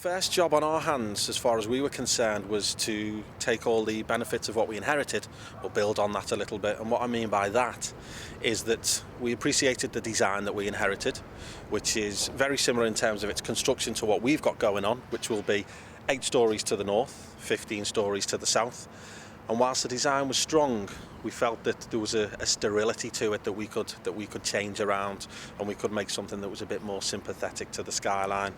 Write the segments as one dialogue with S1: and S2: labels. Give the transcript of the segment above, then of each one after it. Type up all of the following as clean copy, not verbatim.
S1: First job on our hands, as far as we were concerned, was to take all the benefits of what we inherited, but build on that a little bit. And what I mean by that is that we appreciated the design that we inherited, which is very similar in terms of its construction to what we've got going on, which will be 8 stories to the north, 15 stories to the south. And whilst the design was strong, we felt that there was a sterility to it that we could change around, and we could make something that was a bit more sympathetic to the skyline.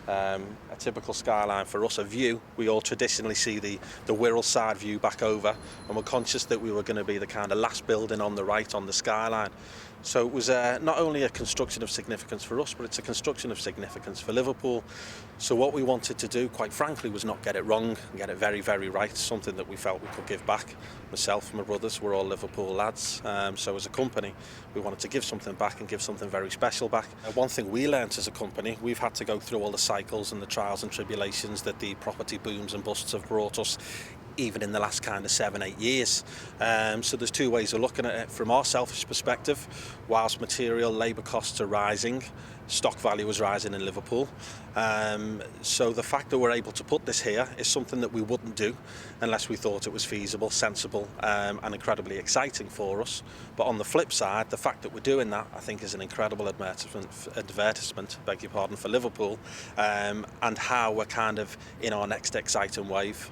S1: A typical skyline for us, a view, we all traditionally see the Wirral side view back over, and we're conscious that we were going to be the kind of last building on the right on the skyline. So it was not only a construction of significance for us, but it's a construction of significance for Liverpool. So what we wanted to do, quite frankly, was not get it wrong and get it very, very right, something that we felt we could give back. Myself and my brothers were all Liverpool lads, so as a company we wanted to give something back and give something very special back. One thing we learnt as a company, we've had to go through all the cycles and the trials and tribulations that the property booms and busts have brought us, even in the last kind of 7-8 years. So there's two ways of looking at it. From our selfish perspective, whilst material labour costs are rising, stock value is rising in Liverpool. So the fact that we're able to put this here is something that we wouldn't do unless we thought it was feasible, sensible, and incredibly exciting for us. But on the flip side, the fact that we're doing that, I think, is an incredible advertisement, beg your pardon, for Liverpool, and how we're kind of in our next exciting wave.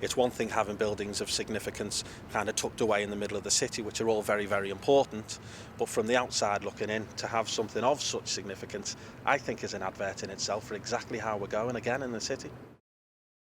S1: It's one thing having buildings of significance kind of tucked away in the middle of the city, which are all very, very important, but from the outside looking in, to have something of such significance, I think is an advert in itself for exactly how we're going again in the city.